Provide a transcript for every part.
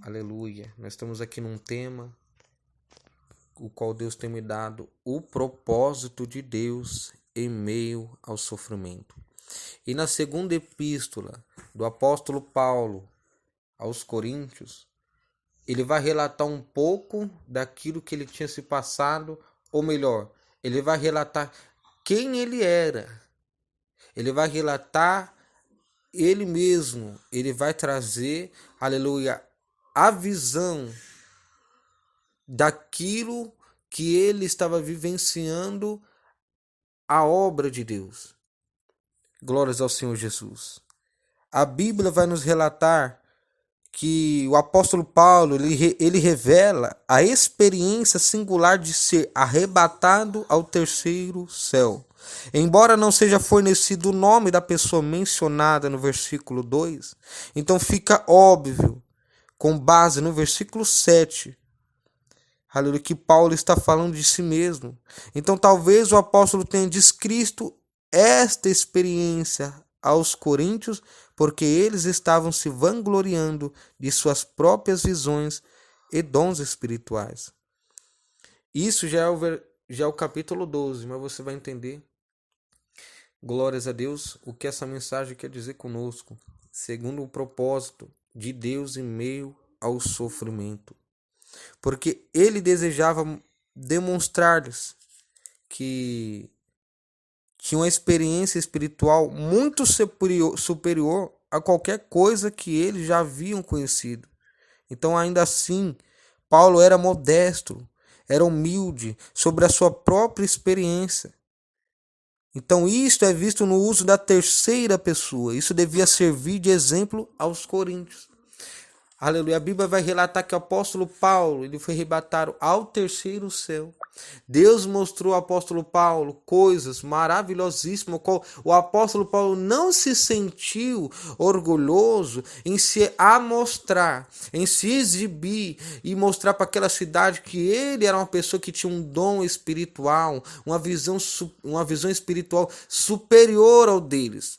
Aleluia. Nós estamos aqui num tema, o qual Deus tem me dado, o propósito de Deus em meio ao sofrimento. E na segunda epístola do apóstolo Paulo aos Coríntios, ele vai relatar um pouco daquilo que ele tinha se passado, ou melhor, ele vai relatar quem ele era. Ele vai relatar ele mesmo, ele vai trazer, aleluia, a visão daquilo que ele estava vivenciando, a obra de Deus. Glórias ao Senhor Jesus. A Bíblia vai nos relatar que o apóstolo Paulo, ele revela a experiência singular de ser arrebatado ao terceiro céu. Embora não seja fornecido o nome da pessoa mencionada no versículo 2, então fica óbvio, com base no versículo 7, aleluia, que Paulo está falando de si mesmo. Então talvez o apóstolo tenha descrito esta experiência aos coríntios, porque eles estavam se vangloriando de suas próprias visões e dons espirituais. Isso já é o capítulo 12, mas você vai entender, glórias a Deus, o que essa mensagem quer dizer conosco, segundo o propósito de Deus em meio ao sofrimento. Porque ele desejava demonstrar-lhes que tinha uma experiência espiritual muito superior a qualquer coisa que eles já haviam conhecido. Então, ainda assim, Paulo era modesto, era humilde sobre a sua própria experiência. Então, isto é visto no uso da terceira pessoa. Isso devia servir de exemplo aos coríntios. Aleluia. A Bíblia vai relatar que o apóstolo Paulo, ele foi arrebatado ao terceiro céu. Deus mostrou ao apóstolo Paulo coisas maravilhosíssimas. O apóstolo Paulo não se sentiu orgulhoso em se amostrar, em se exibir e mostrar para aquela cidade que ele era uma pessoa que tinha um dom espiritual, uma visão espiritual superior ao deles.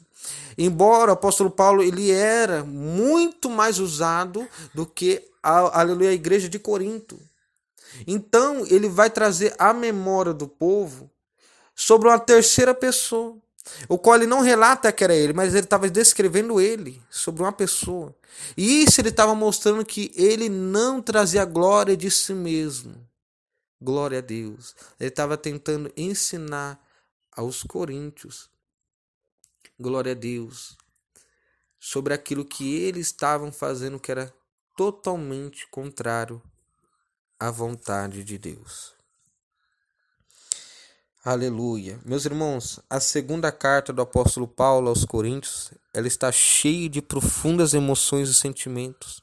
Embora o apóstolo Paulo ele era muito mais usado do que a igreja de Corinto. Então ele vai trazer a memória do povo sobre uma terceira pessoa, o qual ele não relata que era ele, mas ele estava descrevendo ele sobre uma pessoa. E isso ele estava mostrando que ele não trazia glória de si mesmo. Glória a Deus. Ele estava tentando ensinar aos coríntios, glória a Deus, sobre aquilo que eles estavam fazendo que era totalmente contrário à vontade de Deus. Aleluia. Meus irmãos, a segunda carta do apóstolo Paulo aos Coríntios, ela está cheia de profundas emoções e sentimentos.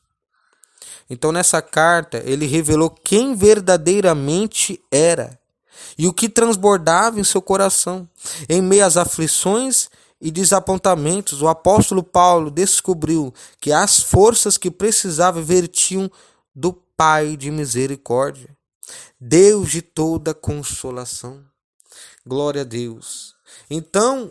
Então nessa carta, ele revelou quem verdadeiramente era e o que transbordava em seu coração. Em meio às aflições e desapontamentos, o apóstolo Paulo descobriu que as forças que precisava vertiam do Pai de misericórdia, Deus de toda consolação. Glória a Deus. Então,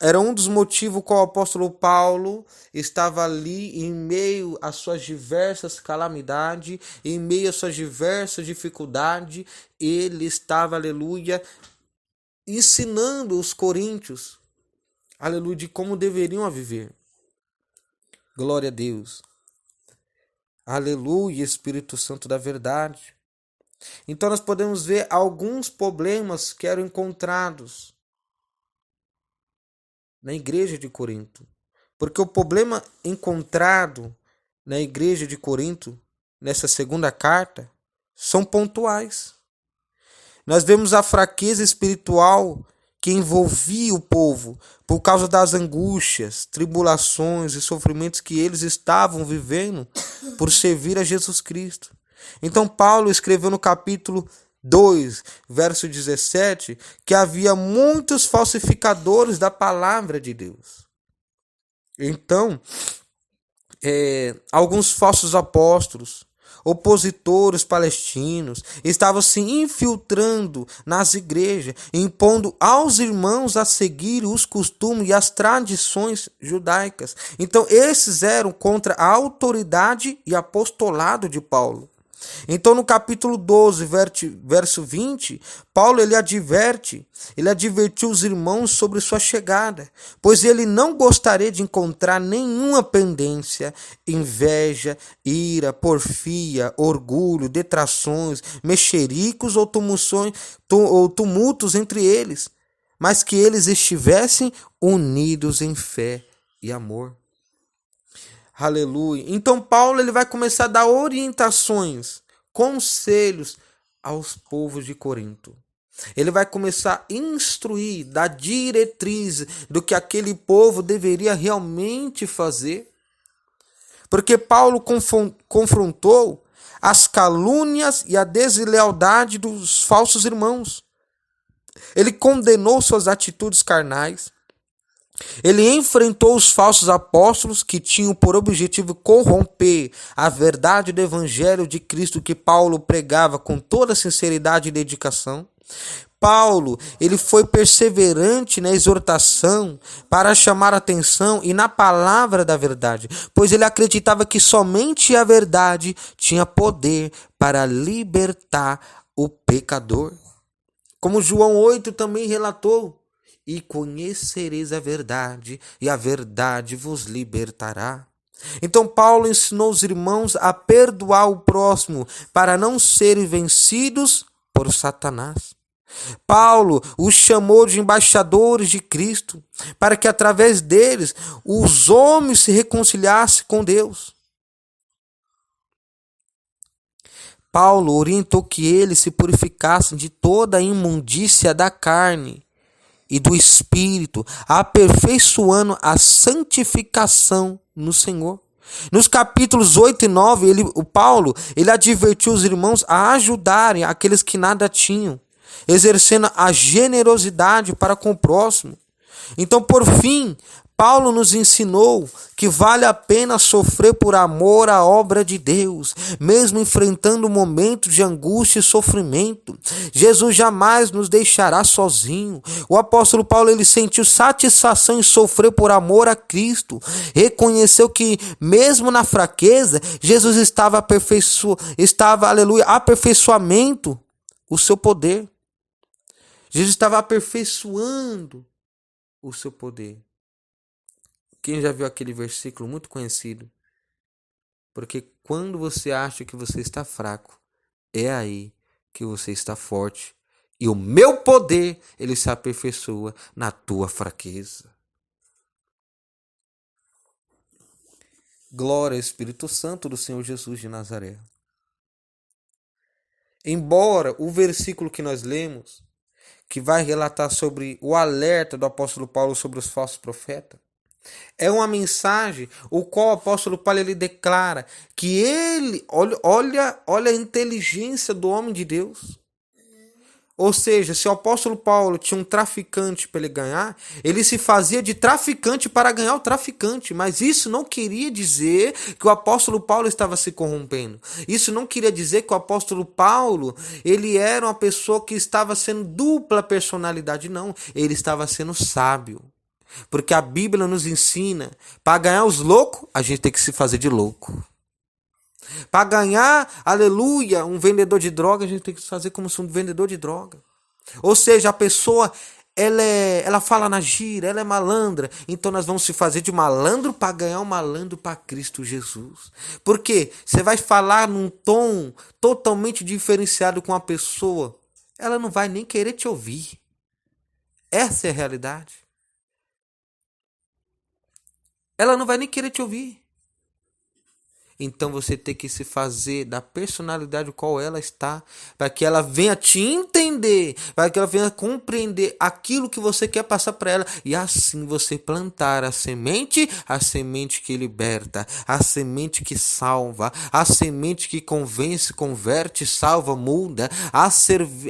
era um dos motivos qual o apóstolo Paulo estava ali em meio às suas diversas calamidades, em meio às suas diversas dificuldades, ele estava, aleluia, ensinando os coríntios, aleluia, de como deveriam viver. Glória a Deus. Aleluia, Espírito Santo da verdade. Então nós podemos ver alguns problemas que eram encontrados na igreja de Corinto. Porque o problema encontrado na igreja de Corinto, nessa segunda carta, são pontuais. Nós vemos a fraqueza espiritual que envolvia o povo por causa das angústias, tribulações e sofrimentos que eles estavam vivendo por servir a Jesus Cristo. Então Paulo escreveu no capítulo 2, verso 17, que havia muitos falsificadores da palavra de Deus. Então, alguns falsos apóstolos, Opositores palestinos estavam se infiltrando nas igrejas, impondo aos irmãos a seguir os costumes e as tradições judaicas. Então, esses eram contra a autoridade e apostolado de Paulo. Então, no capítulo 12, verso 20, Paulo ele advertiu os irmãos sobre sua chegada, pois ele não gostaria de encontrar nenhuma pendência, inveja, ira, porfia, orgulho, detrações, mexericos ou tumultos entre eles, mas que eles estivessem unidos em fé e amor. Aleluia. Então Paulo ele vai começar a dar orientações, conselhos aos povos de Corinto. Ele vai começar a instruir, dar diretriz do que aquele povo deveria realmente fazer. Porque Paulo confrontou as calúnias e a deslealdade dos falsos irmãos. Ele condenou suas atitudes carnais. Ele enfrentou os falsos apóstolos que tinham por objetivo corromper a verdade do evangelho de Cristo que Paulo pregava com toda sinceridade e dedicação. Paulo, ele foi perseverante na exortação para chamar a atenção e na palavra da verdade, pois ele acreditava que somente a verdade tinha poder para libertar o pecador. Como João 8 também relatou, e conhecereis a verdade, e a verdade vos libertará. Então Paulo ensinou os irmãos a perdoar o próximo para não serem vencidos por Satanás. Paulo os chamou de embaixadores de Cristo, para que através deles os homens se reconciliassem com Deus. Paulo orientou que eles se purificassem de toda a imundícia da carne e do Espírito, aperfeiçoando a santificação no Senhor. Nos capítulos 8 e 9, Paulo advertiu os irmãos a ajudarem aqueles que nada tinham, exercendo a generosidade para com o próximo. Então, por fim, Paulo nos ensinou que vale a pena sofrer por amor à obra de Deus, mesmo enfrentando momentos de angústia e sofrimento. Jesus jamais nos deixará sozinho. O apóstolo Paulo ele sentiu satisfação em sofrer por amor a Cristo. Reconheceu que mesmo na fraqueza, Jesus estava aperfeiçoamento o seu poder. Jesus estava aperfeiçoando o seu poder. Quem já viu aquele versículo muito conhecido? Porque quando você acha que você está fraco, é aí que você está forte. E o meu poder, ele se aperfeiçoa na tua fraqueza. Glória ao Espírito Santo do Senhor Jesus de Nazaré. Embora o versículo que nós lemos, que vai relatar sobre o alerta do apóstolo Paulo sobre os falsos profetas, é uma mensagem o qual o apóstolo Paulo ele declara que ele, olha a inteligência do homem de Deus. Ou seja, se o apóstolo Paulo tinha um traficante para ele ganhar, ele se fazia de traficante para ganhar o traficante. Mas isso não queria dizer que o apóstolo Paulo estava se corrompendo. Isso não queria dizer que o apóstolo Paulo ele era uma pessoa que estava sendo dupla personalidade. Não, ele estava sendo sábio. Porque a Bíblia nos ensina, para ganhar os loucos, a gente tem que se fazer de louco. Para ganhar, aleluia, um vendedor de droga, a gente tem que fazer como se um vendedor de droga. Ou seja, a pessoa, ela fala na gíria, ela é malandra. Então nós vamos se fazer de malandro para ganhar um malandro para Cristo Jesus. Por quê? Você vai falar num tom totalmente diferenciado com a pessoa, ela não vai nem querer te ouvir. Essa é a realidade. Ela não vai nem querer te ouvir. Então você tem que se fazer da personalidade qual ela está, para que ela venha te entender, para que ela venha compreender aquilo que você quer passar para ela, e assim você plantar a semente que liberta, a semente que salva, a semente que convence, converte, salva, muda,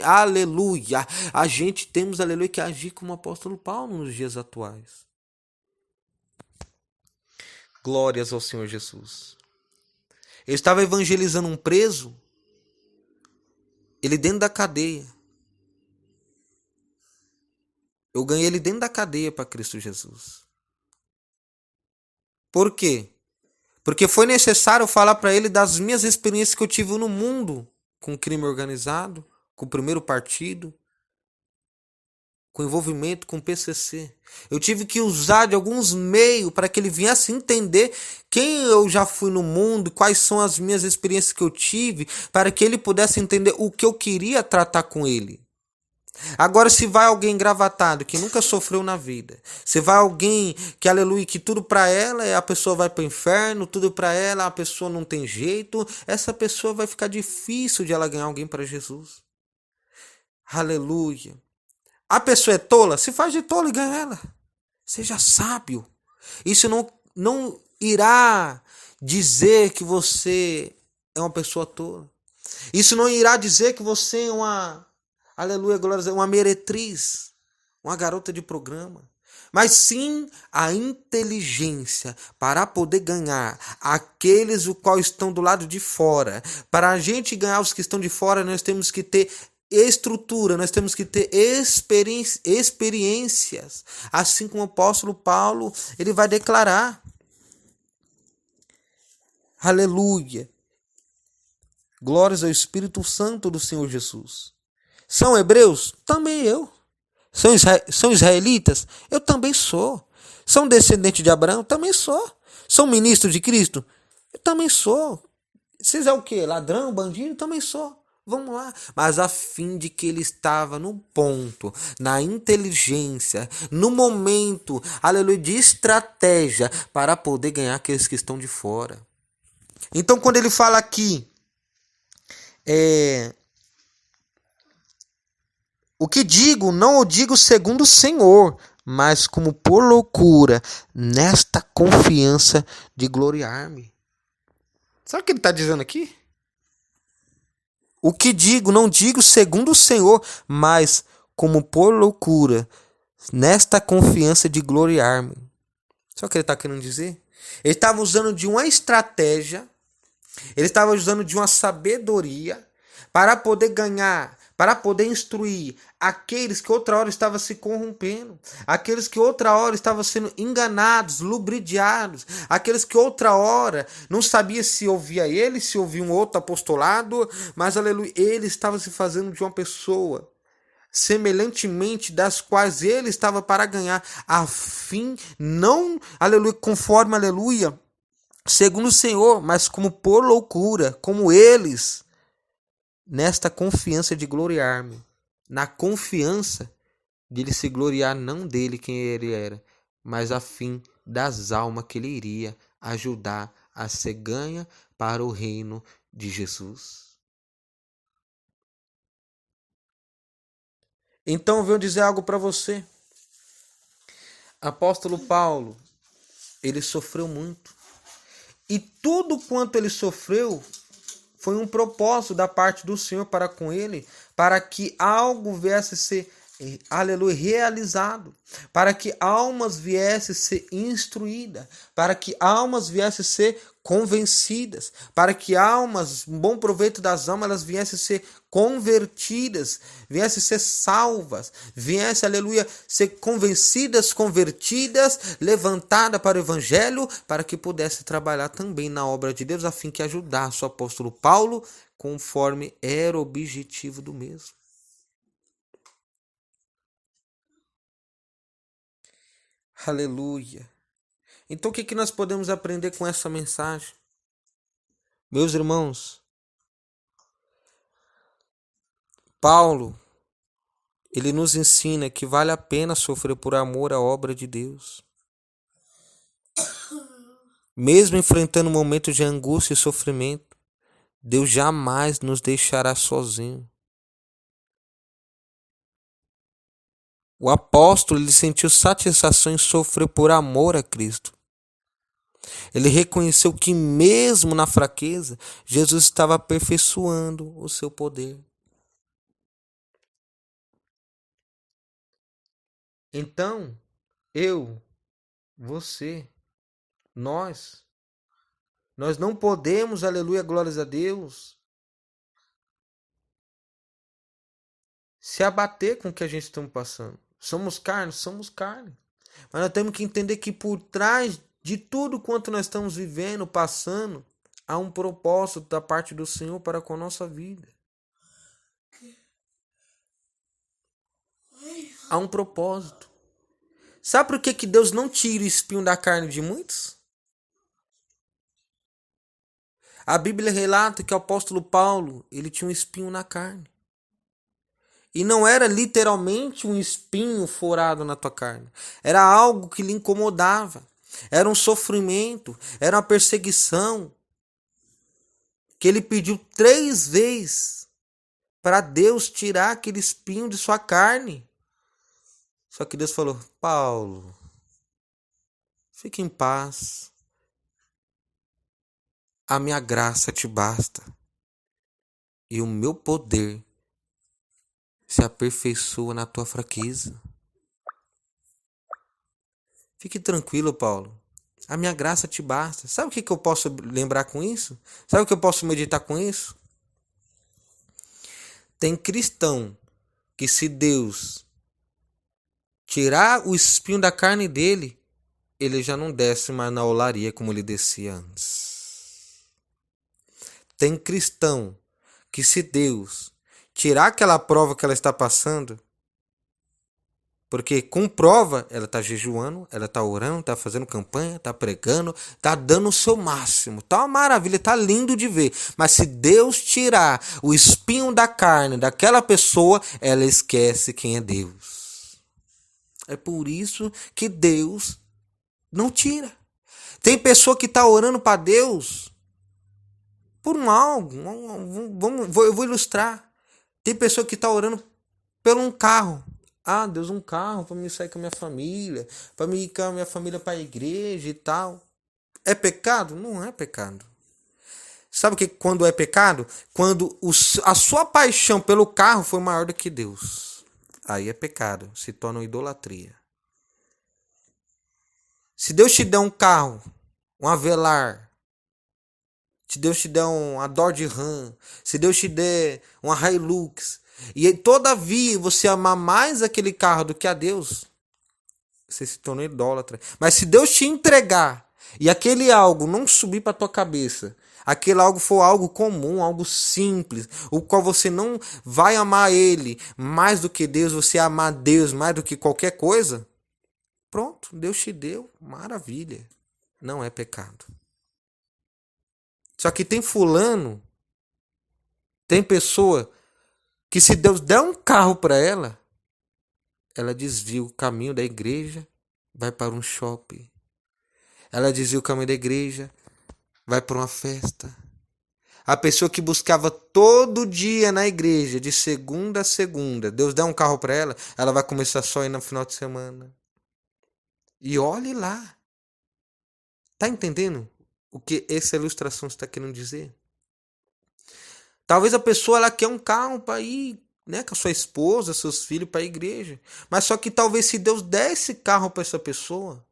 aleluia. A gente temos, aleluia, que agir como o apóstolo Paulo nos dias atuais. Glórias ao Senhor Jesus. Eu estava evangelizando um preso, ele dentro da cadeia. Eu ganhei ele dentro da cadeia para Cristo Jesus. Por quê? Porque foi necessário falar para ele das minhas experiências que eu tive no mundo, com crime organizado, com o primeiro partido, com envolvimento com o PCC. Eu tive que usar de alguns meios para que ele viesse entender quem eu já fui no mundo, quais são as minhas experiências que eu tive, para que ele pudesse entender o que eu queria tratar com ele. Agora, se vai alguém engravatado que nunca sofreu na vida, se vai alguém que, aleluia, que tudo para ela a pessoa vai para o inferno, tudo para ela a pessoa não tem jeito, essa pessoa vai ficar difícil de ela ganhar alguém para Jesus. Aleluia. A pessoa é tola, se faz de tola e ganha ela. Seja sábio. Isso não irá dizer que você é uma pessoa tola. Isso não irá dizer que você é uma, aleluia, glória, uma meretriz, uma garota de programa. Mas sim a inteligência para poder ganhar aqueles os quais estão do lado de fora. Para a gente ganhar os que estão de fora, nós temos que ter estrutura, nós temos que ter experiências. Assim como o apóstolo Paulo, ele vai declarar. Aleluia. Glórias ao Espírito Santo do Senhor Jesus. São hebreus? Também eu. São israelitas? Eu também sou. São descendentes de Abraão? Também sou. São ministros de Cristo? Eu também sou. Vocês é o quê? Ladrão, bandido? Também sou. Vamos lá. Mas a fim de que ele estava no ponto, na inteligência, no momento, aleluia, de estratégia para poder ganhar aqueles que estão de fora. Então, quando ele fala aqui, o que digo, não o digo segundo o Senhor, mas como por loucura, nesta confiança de gloriar-me. Sabe o que ele está dizendo aqui? O que digo, não digo segundo o Senhor, mas como por loucura, nesta confiança de gloriar-me. Sabe o que ele está querendo dizer? Ele estava usando de uma estratégia, ele estava usando de uma sabedoria para poder ganhar, para poder instruir aqueles que outra hora estavam se corrompendo, aqueles que outra hora estavam sendo enganados, lubridiados, aqueles que outra hora não sabia se ouvia ele, se ouvia um outro apostolado, mas aleluia, ele estava se fazendo de uma pessoa semelhantemente das quais ele estava para ganhar, a fim, não, aleluia, conforme, aleluia, segundo o Senhor, mas como por loucura, como eles, nesta confiança de gloriar-me, na confiança de ele se gloriar não dele quem ele era, mas a fim das almas que ele iria ajudar a ser ganha para o reino de Jesus. Então eu venho dizer algo para você. Apóstolo Paulo, ele sofreu muito. E tudo quanto ele sofreu foi um propósito da parte do Senhor para com ele, para que algo viesse a ser, aleluia, realizado, para que almas viessem a ser instruídas, para que almas viessem a ser convencidas, para que almas, um bom proveito das almas, elas viessem a ser convertidas, viessem a ser salvas, viessem, aleluia, ser convencidas, convertidas, levantadas para o evangelho, para que pudesse trabalhar também na obra de Deus, a fim que ajudasse o apóstolo Paulo, conforme era o objetivo do mesmo. Aleluia. Então o que nós podemos aprender com essa mensagem? Meus irmãos, Paulo, ele nos ensina que vale a pena sofrer por amor à obra de Deus. Mesmo enfrentando momentos de angústia e sofrimento, Deus jamais nos deixará sozinhos. O apóstolo, ele sentiu satisfação em sofrer por amor a Cristo. Ele reconheceu que mesmo na fraqueza, Jesus estava aperfeiçoando o seu poder. Então, eu, você, nós Nós não podemos, aleluia, glórias a Deus, se abater com o que a gente está passando. Somos carne? Somos carne. Mas nós temos que entender que por trás de tudo quanto nós estamos vivendo, passando, há um propósito da parte do Senhor para com a nossa vida. Há um propósito. Sabe por que Deus não tira o espinho da carne de muitos? A Bíblia relata que o apóstolo Paulo, ele tinha um espinho na carne. E não era literalmente um espinho forado na tua carne. Era algo que lhe incomodava. Era um sofrimento. Era uma perseguição. Que ele pediu 3 vezes para Deus tirar aquele espinho de sua carne. Só que Deus falou: Paulo, fique em paz. A minha graça te basta. E o meu poder se aperfeiçoa na tua fraqueza. Fique tranquilo, Paulo. A minha graça te basta. Sabe o que eu posso lembrar com isso? Sabe o que eu posso meditar com isso? Tem cristão que, se Deus tirar o espinho da carne dele, ele já não desce mais na olaria como ele descia antes. Tem cristão que, se Deus tirar aquela prova que ela está passando, porque com prova ela está jejuando, ela está orando, está fazendo campanha, está pregando, está dando o seu máximo. Tá uma maravilha, está lindo de ver. Mas se Deus tirar o espinho da carne daquela pessoa, ela esquece quem é Deus. É por isso que Deus não tira. Tem pessoa que está orando para Deus por um algo. Eu vou ilustrar. Tem pessoa que está orando por um carro. Ah, Deus, um carro para me sair com a minha família, para me ir com a minha família para a igreja e tal. É pecado? Não é pecado. Sabe o que quando é pecado? Quando a sua paixão pelo carro foi maior do que Deus. Aí é pecado, se torna uma idolatria. Se Deus te der um carro, um Avelar, se Deus te der uma Dodge Ram, se Deus te der uma Hilux, e todavia você amar mais aquele carro do que a Deus, você se tornou idólatra. Mas se Deus te entregar e aquele algo não subir para tua cabeça, aquele algo for algo comum, algo simples, o qual você não vai amar ele mais do que Deus, você amar Deus mais do que qualquer coisa, pronto, Deus te deu, maravilha. Não é pecado. Só que tem fulano, tem pessoa que, se Deus der um carro para ela, ela desvia o caminho da igreja, vai para um shopping. Ela desvia o caminho da igreja, vai para uma festa. A pessoa que buscava todo dia na igreja, de segunda a segunda, Deus dá um carro para ela, ela vai começar só a ir no final de semana. E olhe lá. Tá entendendo o que essa ilustração está querendo dizer? Talvez a pessoa ela quer um carro para ir, né, com a sua esposa, seus filhos para a igreja. Mas só que talvez, se Deus der esse carro para essa pessoa,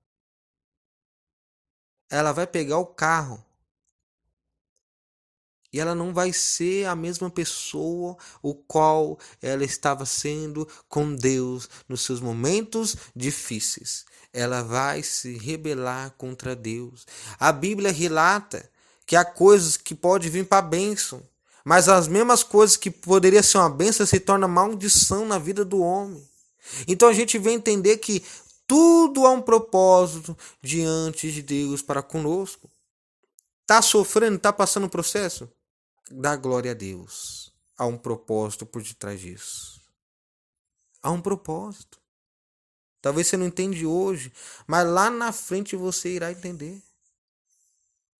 ela vai pegar o carro e ela não vai ser a mesma pessoa o qual ela estava sendo com Deus nos seus momentos difíceis. Ela vai se rebelar contra Deus. A Bíblia relata que há coisas que podem vir para a bênção, mas as mesmas coisas que poderiam ser uma bênção se tornam maldição na vida do homem. Então a gente vem entender que tudo há um propósito diante de Deus para conosco. Tá sofrendo, tá passando um processo? Dá glória a Deus. Há um propósito por detrás disso. Há um propósito. Talvez você não entende hoje, mas lá na frente você irá entender.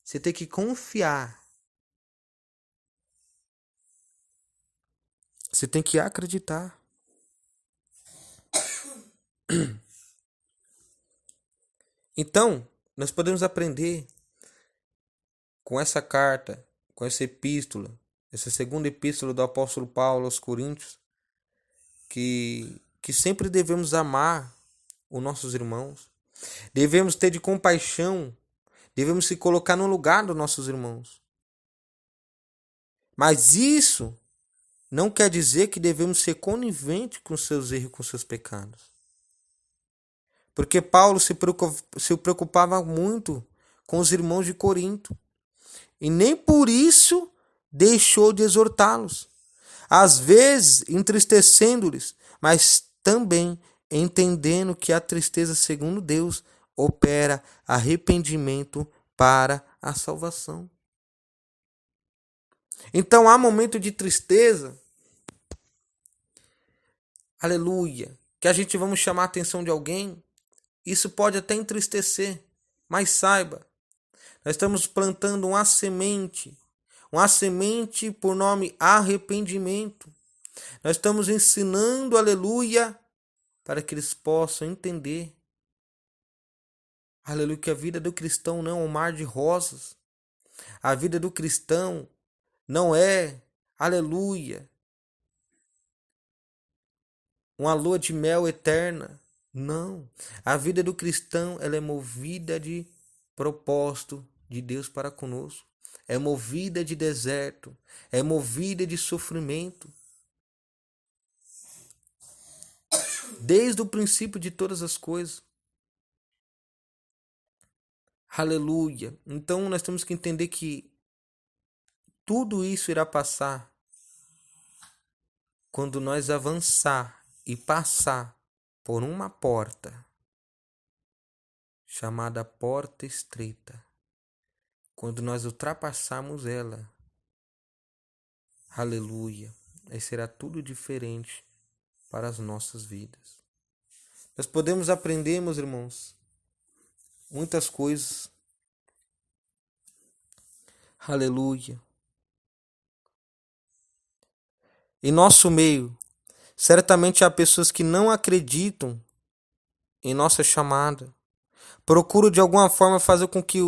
Você tem que confiar. Você tem que acreditar. Então, nós podemos aprender com essa carta, com essa epístola, essa segunda epístola do apóstolo Paulo aos Coríntios, que sempre devemos amar os nossos irmãos. Devemos ter de compaixão, Devemos se colocar no lugar dos nossos irmãos. Mas isso não quer dizer que devemos ser coniventes com seus erros, com seus pecados. Porque Paulo se preocupava muito com os irmãos de Corinto. E nem por isso deixou de exortá-los. Às vezes entristecendo-lhes, mas também entendendo que a tristeza, segundo Deus, opera arrependimento para a salvação. Então há momento de tristeza, aleluia, que a gente vamos chamar a atenção de alguém, isso pode até entristecer, mas saiba, nós estamos plantando uma semente por nome arrependimento. Nós estamos ensinando, aleluia, para que eles possam entender, aleluia, que a vida do cristão não é um mar de rosas. A vida do cristão não é, aleluia, uma lua de mel eterna. Não. A vida do cristão, ela é movida de propósito de Deus para conosco. É movida de deserto. É movida de sofrimento. Desde o princípio de todas as coisas. Aleluia. Então nós temos que entender que tudo isso irá passar quando nós avançar e passar por uma porta chamada porta estreita. Quando nós ultrapassarmos ela, aleluia, aí será tudo diferente para as nossas vidas. Nós podemos aprender, meus irmãos, muitas coisas. Aleluia. Em nosso meio, certamente há pessoas que não acreditam em nossa chamada. Procuram de alguma forma fazer com que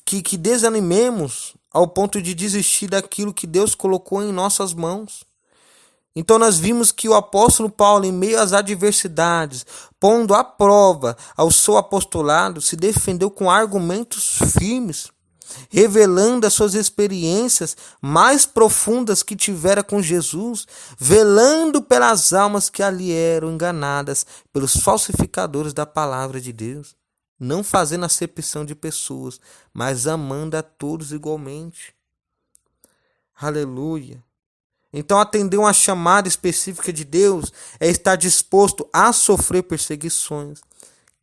que desanimemos ao ponto de desistir daquilo que Deus colocou em nossas mãos. Então nós vimos que o apóstolo Paulo, em meio às adversidades, pondo à prova ao seu apostolado, se defendeu com argumentos firmes, revelando as suas experiências mais profundas que tivera com Jesus, velando pelas almas que ali eram enganadas pelos falsificadores da palavra de Deus, não fazendo acepção de pessoas, mas amando a todos igualmente. Aleluia. Então atender uma chamada específica de Deus é estar disposto a sofrer perseguições,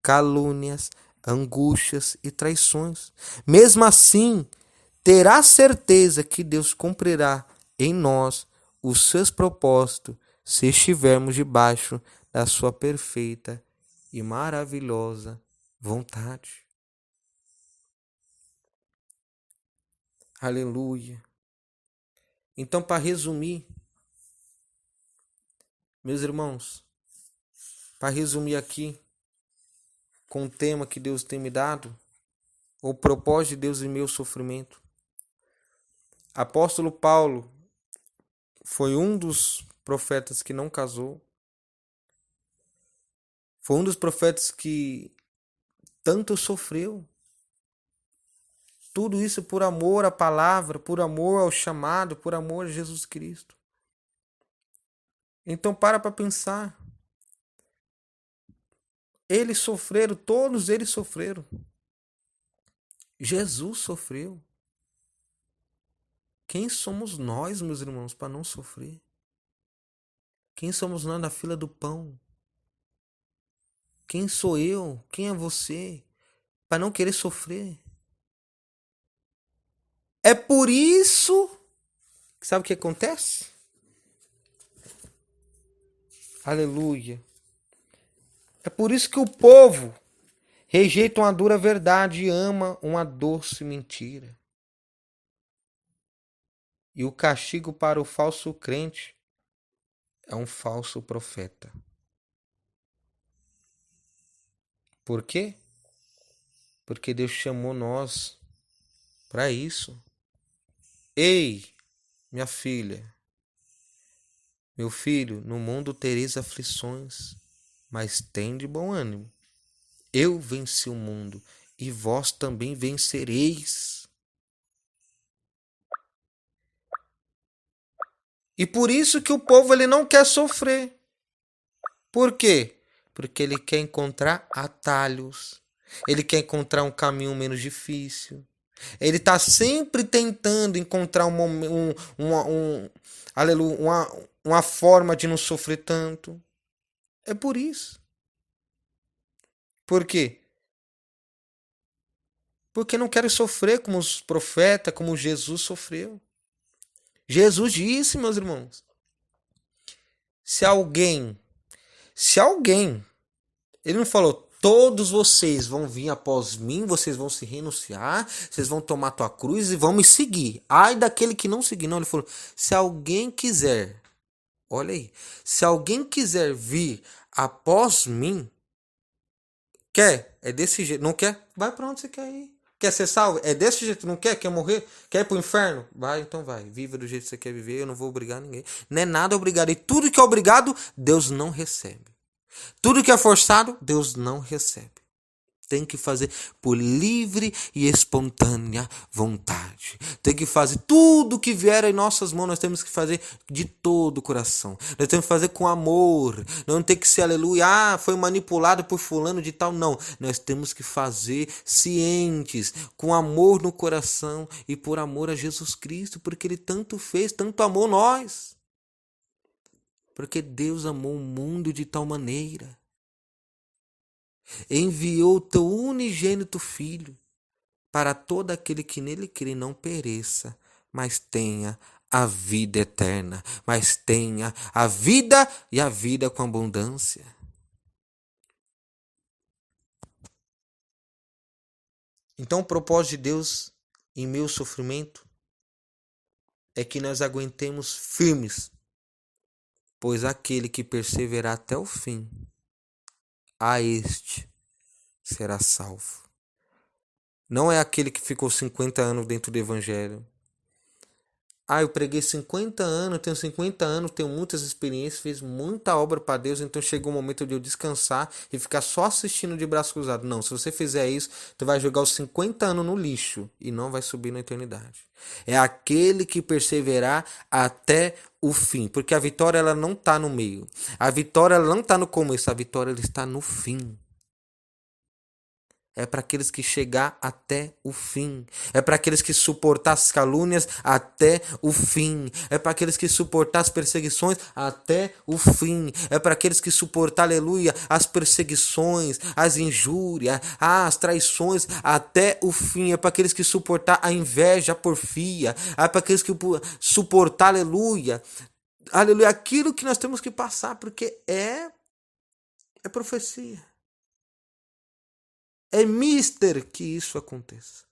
calúnias, angústias e traições. Mesmo assim, terá certeza que Deus cumprirá em nós os seus propósitos se estivermos debaixo da sua perfeita e maravilhosa vontade. Aleluia. Então, para resumir, meus irmãos, para resumir aqui, com o tema que Deus tem me dado, o propósito de Deus em meu sofrimento. Apóstolo Paulo foi um dos profetas que não casou. Foi um dos profetas que tanto sofreu. Tudo isso por amor à palavra, por amor ao chamado, por amor a Jesus Cristo. Então para pensar. Eles sofreram, todos eles sofreram. Jesus sofreu. Quem somos nós, meus irmãos, para não sofrer? Quem somos nós na fila do pão? Quem sou eu? Quem é você? Para não querer sofrer? É por isso, sabe o que acontece? Aleluia. É por isso que o povo rejeita uma dura verdade e ama uma doce mentira. E o castigo para o falso crente é um falso profeta. Por quê? Porque Deus chamou nós para isso. Ei, minha filha, meu filho, no mundo tereis aflições, mas tende bom ânimo. Eu venci o mundo, e vós também vencereis. E por isso que o povo ele não quer sofrer. Por quê? Porque ele quer encontrar atalhos. Ele quer encontrar um caminho menos difícil. Ele está sempre tentando encontrar aleluia, uma forma de não sofrer tanto. É por isso. Por quê? Porque não quero sofrer como os profetas, como Jesus sofreu. Jesus disse, meus irmãos, se alguém, ele não falou, todos vocês vão vir após mim, vocês vão se renunciar, vocês vão tomar tua cruz e vão me seguir. Ai daquele que não seguir. Não, ele falou, se alguém quiser, olha aí, se alguém quiser vir após mim, quer, é desse jeito, não quer, vai pra onde você quer ir. Quer ser salvo? É desse jeito, não quer? Quer morrer? Quer ir pro inferno? Vai, então vai. Viva do jeito que você quer viver, eu não vou obrigar ninguém. Não é nada obrigado. E tudo que é obrigado, Deus não recebe. Tudo que é forçado, Deus não recebe. Tem que fazer por livre e espontânea vontade. Tem que fazer tudo que vier em nossas mãos. Nós temos que fazer de todo o coração. Nós temos que fazer com amor. Não tem que ser aleluia. Ah, foi manipulado por fulano de tal. Não. Nós temos que fazer cientes, com amor no coração e por amor a Jesus Cristo. Porque Ele tanto fez, tanto amou nós. Porque Deus amou o mundo de tal maneira. Enviou o teu unigênito Filho para todo aquele que nele crê não pereça, mas tenha a vida eterna, mas tenha a vida e a vida com abundância. Então o propósito de Deus em meu sofrimento é que nós aguentemos firmes, pois aquele que perseverar até o fim, a este será salvo. Não é aquele que ficou 50 anos dentro do evangelho. Ah, eu preguei 50 anos, tenho 50 anos, tenho muitas experiências, fiz muita obra para Deus, então chegou o momento de eu descansar e ficar só assistindo de braço cruzado. Não, se você fizer isso, tu vai jogar os 50 anos no lixo e não vai subir na eternidade. É aquele que perseverar até o fim, porque a vitória ela não está no meio. A vitória ela não está no começo, a vitória ela está no fim. É para aqueles que chegar até o fim. É para aqueles que suportar as calúnias até o fim. É para aqueles que suportar as perseguições até o fim. É para aqueles que suportar, aleluia, as perseguições, as injúrias, as traições até o fim. É para aqueles que suportar a inveja, a porfia. É para aqueles que suportar, aleluia, aleluia, aquilo que nós temos que passar, porque é profecia. É mister que isso aconteça.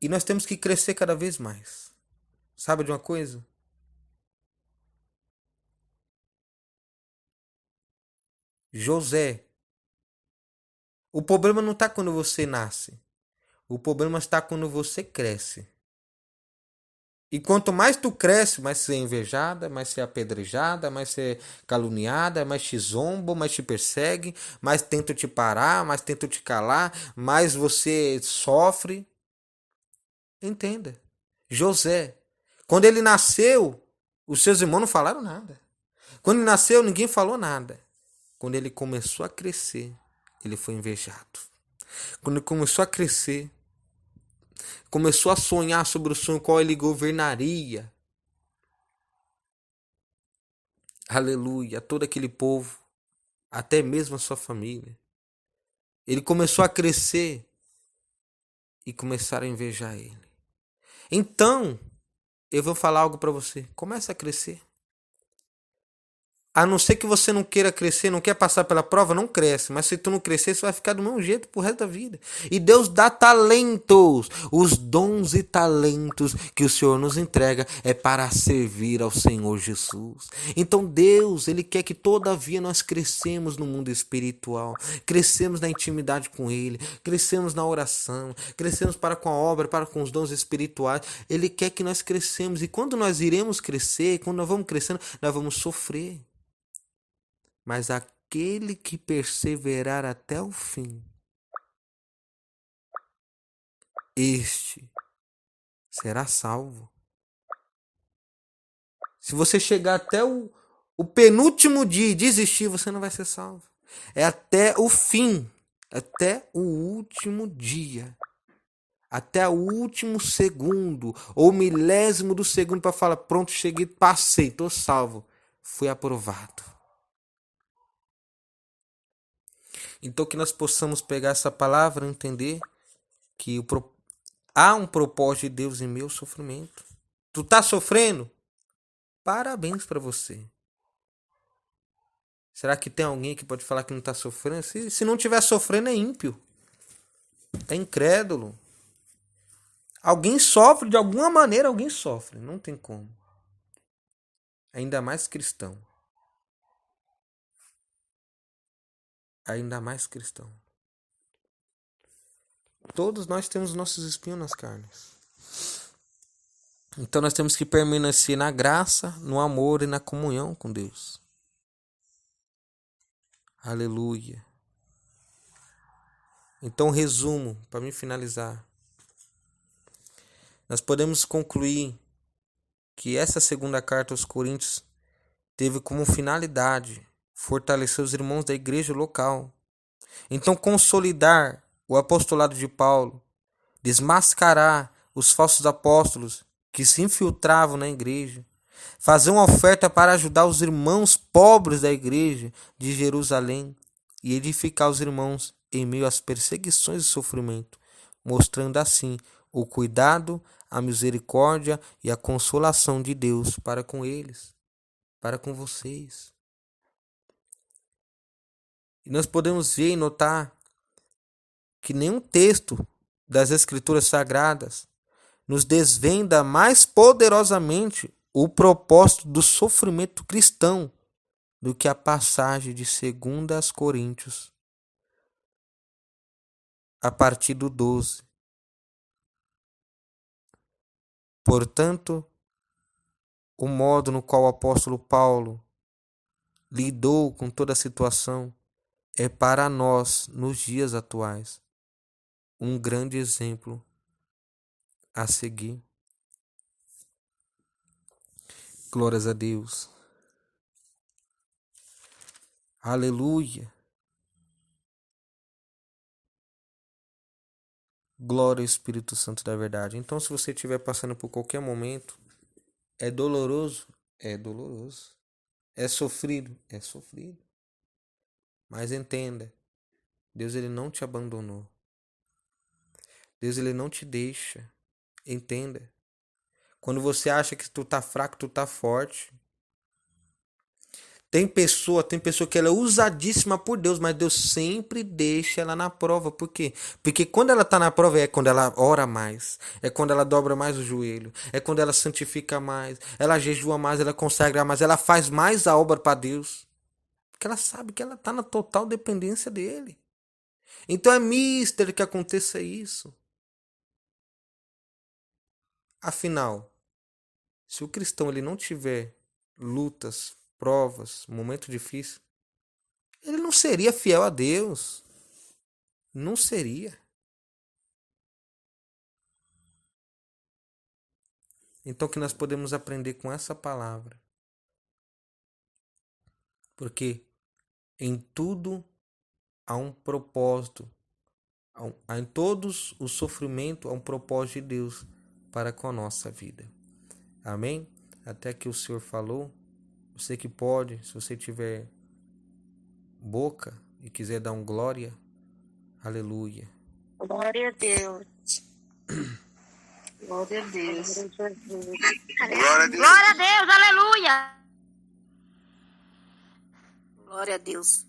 E nós temos que crescer cada vez mais. Sabe de uma coisa? José. O problema não está quando você nasce. O problema está quando você cresce. E quanto mais tu cresce, mais você é invejada, mais você é apedrejada, mais você é caluniada, mais te zombam, mais te perseguem, mais tentam te parar, mais tentam te calar, mais você sofre. Entenda. José, quando ele nasceu, os seus irmãos não falaram nada. Quando ele nasceu, ninguém falou nada. Quando ele começou a crescer, ele foi invejado. Quando ele começou a crescer, começou a sonhar sobre o sonho qual ele governaria. Aleluia, todo aquele povo, até mesmo a sua família. Ele começou a crescer e começaram a invejar ele. Então, eu vou falar algo para você. Comece a crescer. A não ser que você não queira crescer, não quer passar pela prova, não cresce. Mas se tu não crescer, você vai ficar do mesmo jeito pro resto da vida. E Deus dá talentos. Os dons e talentos que o Senhor nos entrega é para servir ao Senhor Jesus. Então Deus, Ele quer que todavia nós crescemos no mundo espiritual. Crescemos na intimidade com Ele. Crescemos na oração. Crescemos para com a obra, para com os dons espirituais. Ele quer que nós crescemos. E quando nós iremos crescer, quando nós vamos crescendo, nós vamos sofrer. Mas aquele aquele que perseverar até o fim, este será salvo. Se você chegar até o penúltimo dia e desistir, você não vai ser salvo. É até o fim, até o último dia, até o último segundo, ou milésimo do segundo para falar, pronto, cheguei, passei, estou salvo, fui aprovado. Então que nós possamos pegar essa palavra e entender que há um propósito de Deus em meu sofrimento. Tu tá sofrendo? Parabéns para você. Será que tem alguém que pode falar que não está sofrendo? Se não estiver sofrendo, é ímpio. É incrédulo. Alguém sofre, de alguma maneira alguém sofre. Não tem como. Ainda mais cristão. Ainda mais cristão. Todos nós temos nossos espinhos nas carnes. Então nós temos que permanecer na graça, no amor e na comunhão com Deus. Aleluia. Então, resumo, para me finalizar. Nós podemos concluir que essa segunda carta aos Coríntios teve como finalidade fortalecer os irmãos da igreja local. Então, consolidar o apostolado de Paulo, desmascarar os falsos apóstolos que se infiltravam na igreja, fazer uma oferta para ajudar os irmãos pobres da igreja de Jerusalém e edificar os irmãos em meio às perseguições e sofrimento, mostrando assim o cuidado, a misericórdia e a consolação de Deus para com eles, para com vocês. E nós podemos ver e notar que nenhum texto das Escrituras Sagradas nos desvenda mais poderosamente o propósito do sofrimento cristão do que a passagem de 2 Coríntios, a partir do 12. Portanto, o modo no qual o apóstolo Paulo lidou com toda a situação é para nós, nos dias atuais, um grande exemplo a seguir. Glórias a Deus. Aleluia. Glória ao Espírito Santo da verdade. Então, se você estiver passando por qualquer momento, é doloroso? É doloroso. É sofrido? É sofrido. Mas entenda, Deus ele não te abandonou. Deus ele não te deixa. Entenda. Quando você acha que tu tá fraco, tu tá forte. Tem pessoa que ela é usadíssima por Deus, mas Deus sempre deixa ela na prova. Por quê? Porque quando ela tá na prova é quando ela ora mais, é quando ela dobra mais o joelho, é quando ela santifica mais, ela jejua mais, ela consagra mais, ela faz mais a obra para Deus. Porque ela sabe que ela tá na total dependência dele. Então é mister que aconteça isso. Afinal, se o cristão ele não tiver lutas, provas, momento difícil, ele não seria fiel a Deus. Não seria. Então que nós podemos aprender com essa palavra. Porque em tudo há um propósito. Em todos os sofrimentos há um propósito de Deus para com a nossa vida. Amém? Até que o Senhor falou. Você que pode, se você tiver boca e quiser dar um glória, aleluia. Glória a Deus. Glória a Deus. Glória a Deus. Glória a Deus, aleluia. Glória a Deus.